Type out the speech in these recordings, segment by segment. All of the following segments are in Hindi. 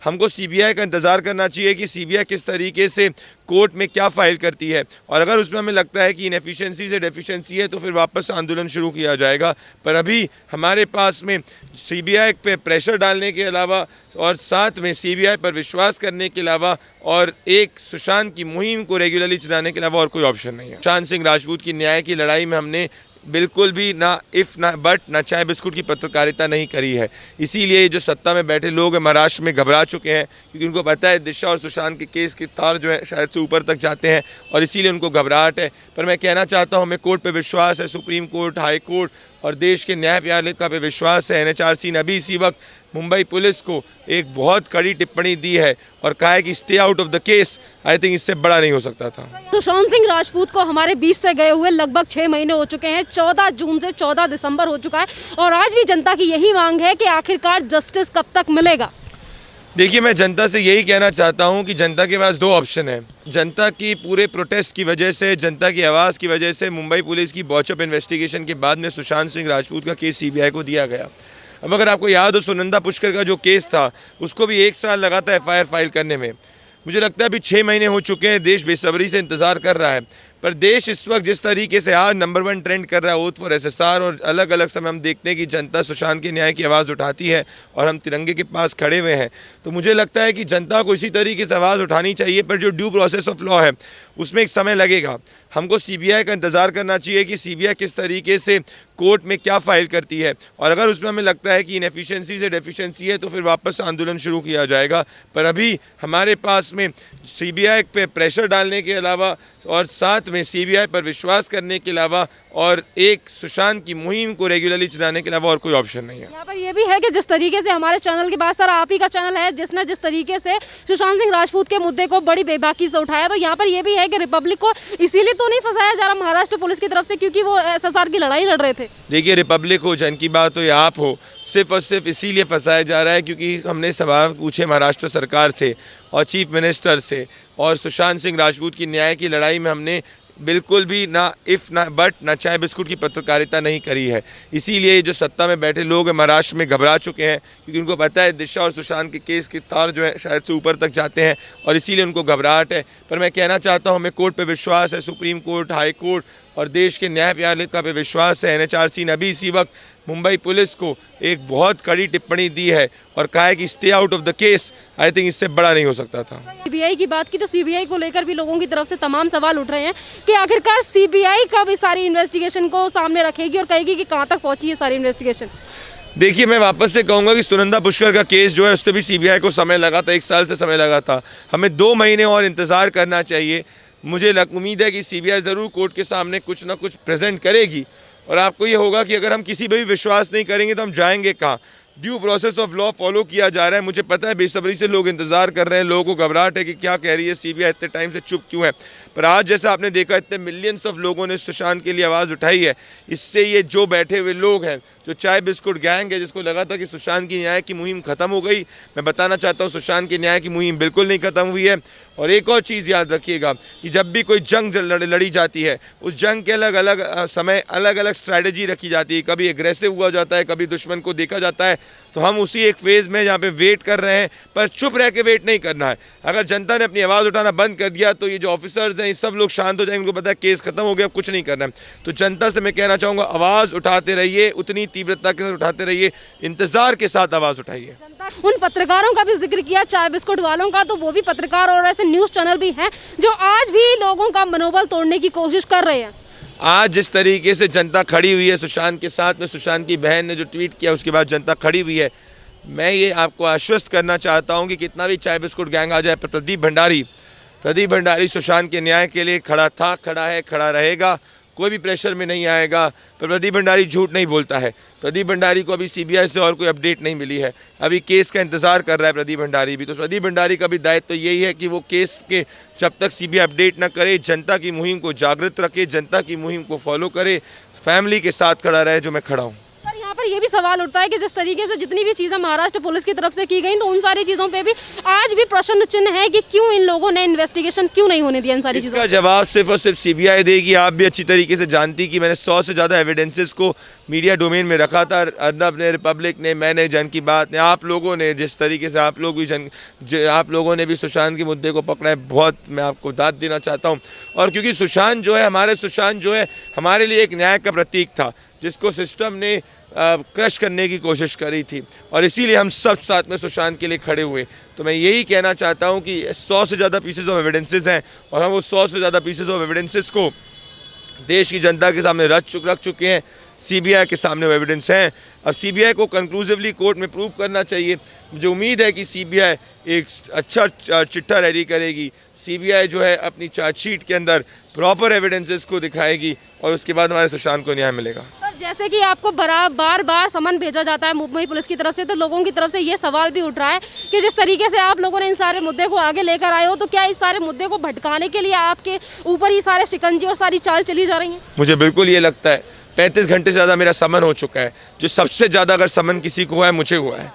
हमको सीबीआई का इंतज़ार करना चाहिए कि सीबीआई किस तरीके से कोर्ट में क्या फाइल करती है, और अगर उसमें हमें लगता है कि इनएफिशिएंसी से डेफिशिएंसी है तो फिर वापस आंदोलन शुरू किया जाएगा। पर अभी हमारे पास में सीबीआई पे प्रेशर डालने के अलावा और साथ में सीबीआई पर विश्वास करने के अलावा और एक सुशांत की मुहिम को रेगुलरली चलाने के अलावा और कोई ऑप्शन नहीं है। सुशांत सिंह राजपूत की न्याय की लड़ाई में हमने बिल्कुल भी ना इफ़ ना बट ना चाय बिस्कुट की पत्रकारिता नहीं करी है। इसीलिए ये जो सत्ता में बैठे लोग हैं महाराष्ट्र में घबरा चुके हैं, क्योंकि उनको पता है दिशा और सुशांत के केस के तार जो है शायद से ऊपर तक जाते हैं और इसीलिए उनको घबराहट है। पर मैं कहना चाहता हूँ हमें कोर्ट पे विश्वास है, सुप्रीम कोर्ट, हाई कोर्ट और देश के न्यायपालिका पे विश्वास है। एनएचआरसी ने अभी इसी वक्त मुंबई पुलिस को एक बहुत कड़ी टिप्पणी दी है और कहा है कि stay out of the case. I think इससे बड़ा नहीं हो सकता था। सुशांत सिंह राजपूत को हमारे बीच से गए हुए लगभग 6 महीने हो चुके हैं। 14 जून से 14 दिसंबर हो चुका है और आज भी जनता की यही मांग है कि आखिरकार जस्टिस कब तक मिलेगा। देखिए, मैं जनता से यही कहना चाहता हूं कि जनता के पास दो ऑप्शन है। जनता की पूरे प्रोटेस्ट की वजह से, जनता की आवाज़ की वजह से मुंबई पुलिस की बॉचअप इन्वेस्टिगेशन के बाद में सुशांत सिंह राजपूत का केस सीबीआई को दिया गया। अब अगर आपको याद हो, सुनंदा पुष्कर का जो केस था उसको भी 1 साल लगा था एफआईआर फाइल करने में। मुझे लगता है अभी 6 महीने हो चुके हैं, देश बेसब्री से इंतज़ार कर रहा है। पर देश इस वक्त जिस तरीके से आज नंबर 1 ट्रेंड कर रहा है ओथ फॉर एसएसआर, और अलग अलग समय हम देखते हैं कि जनता सुशांत के न्याय की आवाज़ उठाती है और हम तिरंगे के पास खड़े हुए हैं, तो मुझे लगता है कि जनता को इसी तरीके से आवाज़ उठानी चाहिए। पर जो ड्यू प्रोसेस ऑफ लॉ है उसमें एक समय लगेगा। हमको सीबीआई का इंतज़ार करना चाहिए कि सीबीआई किस तरीके से कोर्ट में क्या फाइल करती है, और अगर उसमें हमें लगता है कि इनएफिशिएंसी से डेफिशिएंसी है तो फिर वापस आंदोलन शुरू किया जाएगा। पर अभी हमारे पास में सीबीआई पे प्रेशर डालने के अलावा और साथ में सीबीआई पर विश्वास करने के अलावा और एक सुशांत की मुहिम को रेगुलरली चलाने के अलावा और कोई ऑप्शन नहीं है। यहाँ पर ये भी है कि जिस तरीके से हमारे चैनल के बाद सर आप ही का चैनल है जिसने जिस तरीके से सुशांत सिंह राजपूत के मुद्दे को बड़ी बेबाकी से उठाया, तो यहाँ पर ये भी है कि रिपब्लिक को इसीलिए तो नहीं फंसाया जा रहा महाराष्ट्र पुलिस की तरफ से क्योंकि वो एसएसआर की लड़ाई लड़ रहे थे। देखिए, रिपब्लिक हो, जन की बात हो या आप हो, सिर्फ और सिर्फ इसीलिए फंसाया जा रहा है क्योंकि हमने सवाल पूछे महाराष्ट्र सरकार से और चीफ मिनिस्टर से, और सुशांत सिंह राजपूत की न्याय की लड़ाई में हमने बिल्कुल भी ना इफ़ ना बट ना चाय बिस्कुट की पत्रकारिता नहीं करी है। इसीलिए जो सत्ता में बैठे लोग हैं महाराष्ट्र में घबरा चुके हैं, क्योंकि उनको पता है दिशा और सुशांत के केस के तार जो है शायद से ऊपर तक जाते हैं और इसीलिए उनको घबराहट है। पर मैं कहना चाहता हूँ हमें कोर्ट पे विश्वास है, सुप्रीम कोर्ट, हाई कोर्ट और देश के न्यायपालिका पे विश्वास है। एनएचआरसी ने अभी इसी वक्त मुंबई पुलिस को एक बहुत कड़ी टिप्पणी दी है और कहा है कि stay out of the case. I think इससे बड़ा नहीं हो सकता था। सीबीआई की बात की तो सीबीआई को लेकर भी लोगों की तरफ से तमाम सवाल उठ रहे हैं कि आखिरकार सीबीआई कब इस सारी इन्वेस्टिगेशन को सामने रखेगी और कहेगी कि कहां तक पहुंची है सारी इन्वेस्टिगेशन। देखिए, मैं वापस से कहूँगा कि सुनंदा पुष्कर का केस जो है उस पर भी सीबीआई को समय लगा था, 1 साल से समय लगा था। हमें 2 महीने और इंतज़ार करना चाहिए। मुझे उम्मीद है कि सीबीआई ज़रूर कोर्ट के सामने कुछ ना कुछ प्रेजेंट करेगी, और आपको ये होगा कि अगर हम किसी पर भी विश्वास नहीं करेंगे तो हम जाएंगे कहाँ। Due process of law follow किया जा रहा है। मुझे पता है बेसब्री से लोग इंतज़ार कर रहे हैं, लोगों को घबराहट है कि क्या कह रही है सीबीआई, इतने टाइम से चुप क्यों है। पर आज जैसा आपने देखा इतने मिलियंस ऑफ लोगों ने सुशांत के लिए आवाज़ उठाई है, इससे ये जो बैठे हुए लोग हैं, जो चाय बिस्कुट गैंग है जिसको लगा था कि सुशांत की न्याय की मुहिम ख़त्म हो गई, मैं बताना चाहता हूँ सुशांत की न्याय की मुहिम बिल्कुल नहीं ख़त्म हुई है। और एक और चीज़ याद रखिएगा कि जब भी कोई जंग लड़ी जाती है उस जंग के अलग अलग समय अलग अलग स्ट्रैटेजी रखी जाती है। कभी एग्रेसिव हुआ जाता है, कभी दुश्मन को देखा जाता है। तो हम उसी एक फेज़ में यहाँ पे वेट कर रहे हैं, पर चुप रह के वेट नहीं करना है। अगर जनता ने अपनी आवाज़ उठाना बंद कर दिया तो ये जो ऑफिसर्स हैं ये सब लोग शांत हो जाएंगे, उनको पता है केस खत्म हो गया, अब कुछ नहीं करना है। तो जनता से मैं कहना चाहूँगा आवाज़ उठाते रहिए, उतनी तीव्रता के साथ उठाते रहिए, इंतज़ार के साथ आवाज़ उठाइए। उन पत्रकारों का भी जिक्र किया, चाय बिस्कुट वालों का, तो वो भी पत्रकार और ऐसे न्यूज़ चैनल भी हैं जो आज भी लोगों का मनोबल तोड़ने की कोशिश कर रहे हैं। आज जिस तरीके से जनता खड़ी हुई है सुशांत के साथ में, सुशांत की बहन ने जो ट्वीट किया उसके बाद जनता खड़ी हुई है, मैं ये आपको आश्वस्त करना चाहता हूँ कि कितना भी चाय बिस्कुट गैंग आ जाए, पर प्रदीप भंडारी सुशांत के न्याय के लिए खड़ा था, खड़ा है, खड़ा रहेगा, कोई भी प्रेशर में नहीं आएगा। पर प्रदीप भंडारी झूठ नहीं बोलता है। प्रदीप भंडारी को अभी सीबीआई से और कोई अपडेट नहीं मिली है, अभी केस का इंतज़ार कर रहा है प्रदीप भंडारी भी। तो प्रदीप भंडारी का भी दायित्व तो यही है कि वो केस के जब तक सीबीआई अपडेट ना करे, जनता की मुहिम को जागृत रखे, जनता की मुहिम को फॉलो करे, फैमिली के साथ खड़ा रहे, जो मैं खड़ा हूँ। सर यहाँ पर ये भी सवाल उठता है कि जिस तरीके से जितनी भी चीज़ें महाराष्ट्र पुलिस की तरफ से की गई, तो उन सारी चीज़ों पे भी आज भी प्रश्न चिन्ह है कि क्यों इन लोगों ने इन्वेस्टिगेशन क्यों नहीं होने दिया इन सारी चीज़ों इसका जवाब सिर्फ और सिर्फ सीबीआई देगी। आप भी अच्छी तरीके से जानती कि मैंने 100 से ज़्यादा एविडेंसेस को मीडिया डोमेन में रखा था। अर्नब ने, रिपब्लिक ने, मैंने, जन की बात ने, आप लोगों ने, जिस तरीके से आप लोग भी आप लोगों ने भी सुशांत के मुद्दे को पकड़ा है, बहुत मैं आपको दाद देना चाहता हूँ। और क्योंकि सुशांत जो है हमारे लिए एक न्याय का प्रतीक था, जिसको सिस्टम ने क्रश करने की कोशिश करी थी, और इसीलिए हम सब साथ में सुशांत के लिए खड़े हुए। तो मैं यही कहना चाहता हूं कि 100 से ज़्यादा पीसेस ऑफ एविडेंसेस हैं, और हम वो 100 से ज़्यादा पीसेस ऑफ एविडेंसेस को देश की जनता के सामने रख चुके हैं। सीबीआई के सामने वो एविडेंस हैं, अब सीबीआई को कंक्लूसिवली कोर्ट में प्रूव करना चाहिए। मुझे उम्मीद है कि सीबीआई एक अच्छा चिट्ठा रेडी करेगी। सीबीआई जो है अपनी चार्जशीट के अंदर प्रॉपर एविडेंसेस को दिखाएगी, और उसके बाद हमारे सुशांत को न्याय मिलेगा। जैसे कि आपको बार बार समन भेजा जाता है मुंबई पुलिस की तरफ से, तो लोगों की तरफ से ये सवाल भी उठ रहा है कि जिस तरीके से आप लोगों ने इन सारे मुद्दे को आगे लेकर आए हो, तो क्या इस सारे मुद्दे को भटकाने के लिए आपके ऊपर ही सारे शिकंजी और सारी चाल चली जा रही है? मुझे बिल्कुल ये लगता है। 35 घंटे से ज़्यादा मेरा समन हो चुका है, जो सबसे ज़्यादा अगर समन किसी को हुआ है, मुझे हुआ है।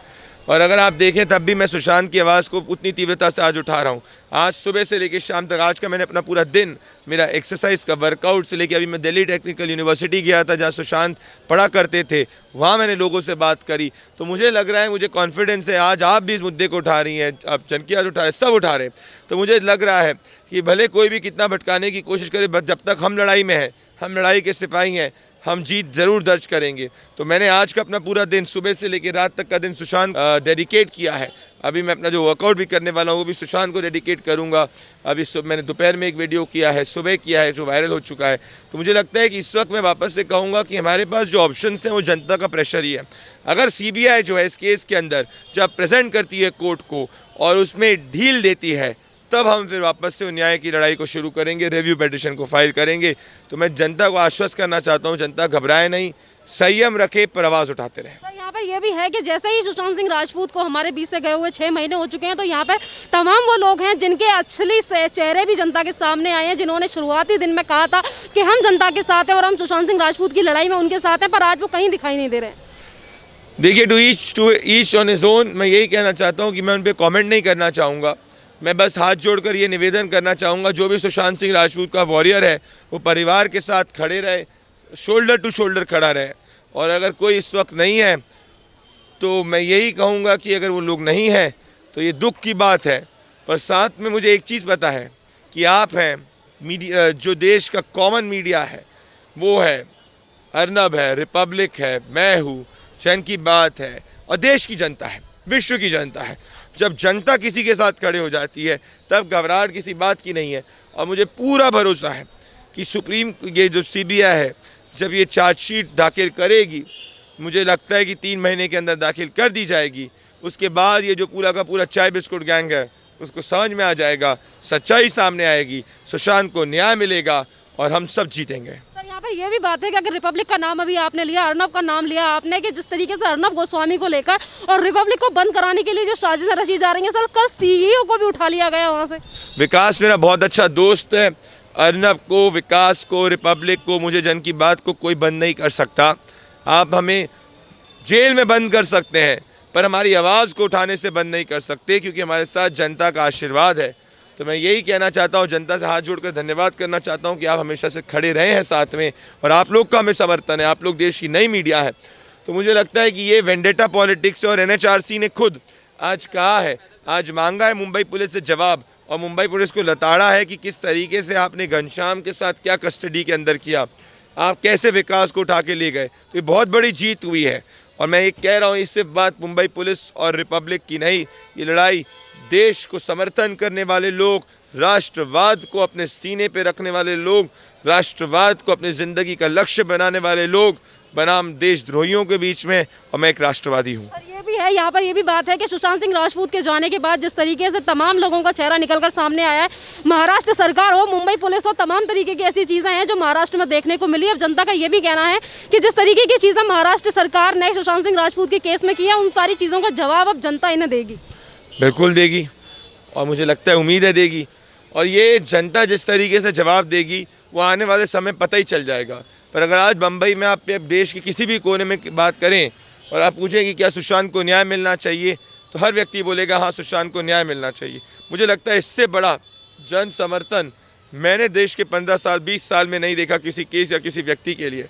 और अगर आप देखें तब भी मैं सुशांत की आवाज़ को उतनी तीव्रता से आज उठा रहा हूँ। आज सुबह से लेकर शाम तक, आज का मैंने अपना पूरा दिन, मेरा एक्सरसाइज का वर्कआउट से लेकर, अभी मैं दिल्ली टेक्निकल यूनिवर्सिटी गया था जहाँ सुशांत पढ़ा करते थे, वहाँ मैंने लोगों से बात करी। तो मुझे लग रहा है, मुझे कॉन्फिडेंस है, आज आप भी इस मुद्दे को उठा रही हैं, आप जनकी आज उठा रहे, सब उठा रहे हैं। तो मुझे लग रहा है कि भले कोई भी कितना भटकाने की कोशिश करे, बस जब तक हम लड़ाई में हैं, हम लड़ाई के सिपाही हैं, हम जीत ज़रूर दर्ज करेंगे। तो मैंने आज का अपना पूरा दिन, सुबह से लेकर रात तक का दिन सुशांत डेडिकेट किया है। अभी मैं अपना जो वर्कआउट भी करने वाला हूँ वो भी सुशांत को डेडिकेट करूँगा। अभी मैंने दोपहर में एक वीडियो किया है, सुबह किया है, जो वायरल हो चुका है। तो मुझे लगता है कि इस वक्त मैं वापस से कहूँगा कि हमारे पास जो ऑप्शंस हैं वो जनता का प्रेशर ही है। अगर सीबीआई जो है इस केस के अंदर जब प्रेजेंट करती है कोर्ट को और उसमें ढील देती है, तब हम फिर वापस से न्याय की लड़ाई को शुरू करेंगे, रिव्यू पिटीशन को फाइल करेंगे। तो मैं जनता को आश्वस्त करना चाहता हूँ, जनता घबराए नहीं, संयम रखे, पर आवाज़ उठाते रहे। सर, यहाँ पर यह भी है कि जैसे ही सुशांत सिंह राजपूत को हमारे बीच से गए हुए 6 महीने हो चुके हैं, तो यहाँ पर तमाम वो लोग हैं जिनके असली चेहरे भी जनता के सामने आए हैं, जिन्होंने शुरुआती दिन में कहा था कि हम जनता के साथ हैं और हम सुशांत सिंह राजपूत की लड़ाई में उनके साथ हैं, पर आज वो कहीं दिखाई नहीं दे रहे हैं। देखिए, to each on his own. मैं यही कहना चाहता हूँ कि मैं उन पर कॉमेंट नहीं करना चाहूँगा। मैं बस हाथ जोड़कर ये निवेदन करना चाहूँगा, जो भी सुशांत सिंह राजपूत का वॉरियर है, वो परिवार के साथ खड़े रहे, शोल्डर टू शोल्डर खड़ा रहे। और अगर कोई इस वक्त नहीं है, तो मैं यही कहूँगा कि अगर वो लोग नहीं हैं तो ये दुख की बात है। पर साथ में मुझे एक चीज़ पता है कि आप हैं, मीडिया, जो देश का कॉमन मीडिया है वो है, अर्नब है, रिपब्लिक है, मैं हूँ, जन की बात है, और देश की जनता है, विश्व की जनता है। जब जनता किसी के साथ खड़े हो जाती है, तब घबराहट किसी बात की नहीं है। और मुझे पूरा भरोसा है कि ये जो सीबीआई है, जब ये चार्जशीट दाखिल करेगी, मुझे लगता है कि 3 महीने के अंदर दाखिल कर दी जाएगी। उसके बाद ये जो पूरा का पूरा चाय बिस्कुट गैंग है, उसको समझ में आ जाएगा, सच्चाई सामने आएगी, सुशांत को न्याय मिलेगा और हम सब जीतेंगे। यहाँ पर यह भी बात है कि अगर रिपब्लिक का नाम अभी आपने लिया, अर्नब का नाम लिया आपने, कि जिस तरीके से अर्नब गोस्वामी को लेकर और रिपब्लिक को बंद कराने के लिए जो साजिशें रची जा रही हैं, सर कल सीईओ को भी उठा लिया गया वहाँ से। विकास मेरा बहुत अच्छा दोस्त है। अर्नब को, विकास को, रिपब्लिक को, मुझे जन की बात को कोई बंद नहीं कर सकता। आप हमें जेल में बंद कर सकते हैं, पर हमारी आवाज़ को उठाने से बंद नहीं कर सकते, क्योंकि हमारे साथ जनता का आशीर्वाद है। तो मैं यही कहना चाहता हूँ, जनता से हाथ जोड़कर धन्यवाद करना चाहता हूँ कि आप हमेशा से खड़े रहे हैं साथ में, और आप लोग का हमें समर्थन है। आप लोग देश की नई मीडिया है। तो मुझे लगता है कि ये वेंडेटा पॉलिटिक्स और एनएचआरसी ने खुद आज कहा है, आज मांगा है मुंबई पुलिस से जवाब, और मुंबई पुलिस को लताड़ा है कि किस तरीके से आपने घनश्याम के साथ क्या कस्टडी के अंदर किया, आप कैसे विकास को उठा के ले गए। तो ये बहुत बड़ी जीत हुई है। और मैं एक कह रहा हूँ, इससे बात मुंबई पुलिस और रिपब्लिक की नहीं, ये लड़ाई देश को समर्थन करने वाले लोग, राष्ट्रवाद को अपने सीने पे रखने वाले लोग, राष्ट्रवाद को अपनी ज़िंदगी का लक्ष्य बनाने वाले लोग बनाम देशद्रोहियों के बीच में, और मैं एक राष्ट्रवादी हूँ। ये भी है, यहाँ पर ये भी बात है कि सुशांत सिंह राजपूत के जाने के बाद जिस तरीके से तमाम लोगों का चेहरा निकलकर सामने आया है, महाराष्ट्र सरकार हो, मुंबई पुलिस हो, तमाम तरीके की ऐसी चीज़ें हैं जो महाराष्ट्र में देखने को मिली। अब जनता का ये भी कहना है कि जिस तरीके की चीज़ें महाराष्ट्र सरकार ने सुशांत सिंह राजपूत के केस में किया, उन सारी चीज़ों का जवाब अब जनता इन्हें देगी। बिल्कुल देगी, और मुझे लगता है, उम्मीद है देगी। और ये जनता जिस तरीके से जवाब देगी वो आने वाले समय पता ही चल जाएगा। पर अगर आज मुंबई में आप देश के किसी भी कोने में बात करें, और आप पूछें कि क्या सुशांत को न्याय मिलना चाहिए, तो हर व्यक्ति बोलेगा हाँ सुशांत को न्याय मिलना चाहिए। मुझे लगता है इससे बड़ा जन समर्थन मैंने देश के 15 साल 20 साल में नहीं देखा किसी केस या किसी व्यक्ति के लिए।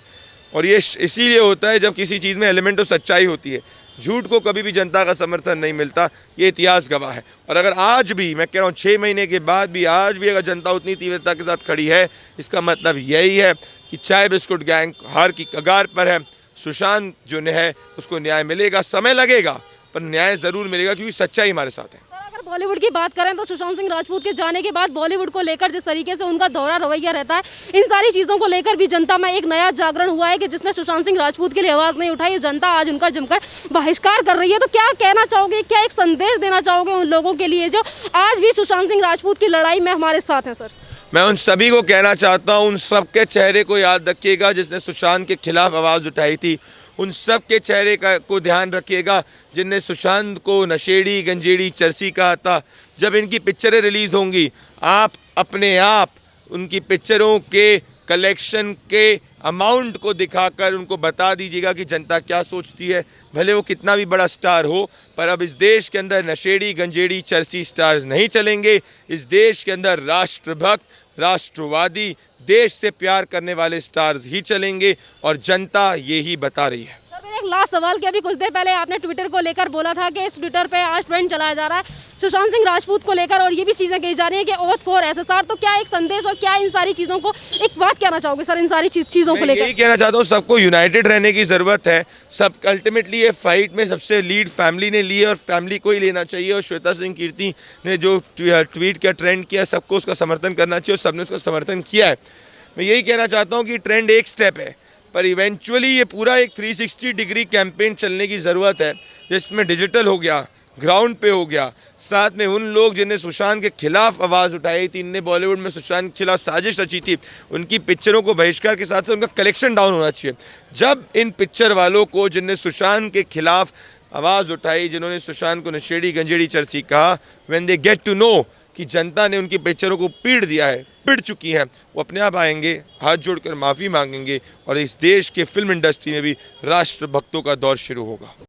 और ये इसीलिए होता है जब किसी चीज़ में एलिमेंट ऑफ सच्चाई होती है। झूठ को कभी भी जनता का समर्थन नहीं मिलता, ये इतिहास गवाह है। और अगर आज भी, मैं कह रहा हूँ 6 महीने के बाद भी आज भी अगर जनता उतनी तीव्रता के साथ खड़ी है, इसका मतलब यही है कि चाय बिस्कुट गैंग हार की कगार पर है। सुशांत जो है उसको न्याय मिलेगा, समय लगेगा पर न्याय ज़रूर मिलेगा, क्योंकि सच्चाई हमारे साथ है। अगर बॉलीवुड की बात करें तो सुशांत सिंह राजपूत के जाने के बाद बॉलीवुड को लेकर जिस तरीके से उनका दौरा रवैया रहता है, इन सारी चीज़ों को लेकर भी जनता में एक नया जागरण हुआ है कि जिसने सुशांत सिंह राजपूत के लिए आवाज़ नहीं उठाई, जनता आज उनका जमकर बहिष्कार कर रही है। तो क्या कहना चाहोगे, क्या एक संदेश देना चाहोगे उन लोगों के लिए जो आज भी सुशांत सिंह राजपूत की लड़ाई में हमारे साथ हैं? सर, मैं उन सभी को कहना चाहता हूँ, उन सब के चेहरे को याद रखिएगा जिसने सुशांत के खिलाफ आवाज़ उठाई थी। उन सब के चेहरे को ध्यान रखिएगा जिनने सुशांत को नशेड़ी गंजेड़ी चरसी कहा था। जब इनकी पिक्चरें रिलीज़ होंगी, आप अपने आप उनकी पिक्चरों के कलेक्शन के अमाउंट को दिखाकर उनको बता दीजिएगा कि जनता क्या सोचती है। भले वो कितना भी बड़ा स्टार हो, पर अब इस देश के अंदर नशेड़ी गंजेड़ी चरसी स्टार्स नहीं चलेंगे। इस देश के अंदर राष्ट्रभक्त, राष्ट्रवादी, देश से प्यार करने वाले स्टार्स ही चलेंगे, और जनता ये ही बता रही है। सर, मेरा एक लास्ट सवाल कि अभी कुछ देर पहले आपने ट्विटर को लेकर बोला था कि इस ट्विटर पे आज ट्रेंड चलाया जा रहा है सुशांत सिंह राजपूत को लेकर, और ये भी चीज़ें कही जा रही हैं कि ओथ फॉर एसएसआर। तो क्या एक संदेश और क्या इन सारी चीज़ों को एक बात कहना चाहोगे सर, इन सारी चीज़ों को लेकर? यही कहना चाहता हूँ, सबको यूनाइटेड रहने की ज़रूरत है। सब अल्टीमेटली ये फाइट में सबसे लीड फैमिली ने ली है और फैमिली को ही लेना चाहिए। और श्वेता सिंह कीर्ति ने जो ट्वीट किया, ट्रेंड किया, सबको उसका समर्थन करना चाहिए और सबने उसका समर्थन किया है। मैं यही कहना चाहता हूँ कि ट्रेंड एक स्टेप है, पर इवेंचुअली ये पूरा एक 360 डिग्री कैंपेन चलने की ज़रूरत है, जिसमें डिजिटल हो गया, ग्राउंड पे हो गया, साथ में उन लोग जिन्हें सुशांत के खिलाफ आवाज़ उठाई थी, इनने बॉलीवुड में सुशांत के खिलाफ साजिश रची थी, उनकी पिक्चरों को बहिष्कार के साथ साथ उनका कलेक्शन डाउन होना चाहिए। जब इन पिक्चर वालों को, जिनने सुशांत के खिलाफ आवाज़ उठाई, जिन्होंने सुशांत को नशेड़ी गंजेड़ी चरसी कहा, when they get to know कि जनता ने उनकी पिक्चरों को पीड़ दिया है, पिड़ चुकी हैं, वो अपने आप आएंगे, हाथ जोड़कर माफ़ी मांगेंगे, और इस देश के फिल्म इंडस्ट्री में भी राष्ट्रभक्तों का दौर शुरू होगा।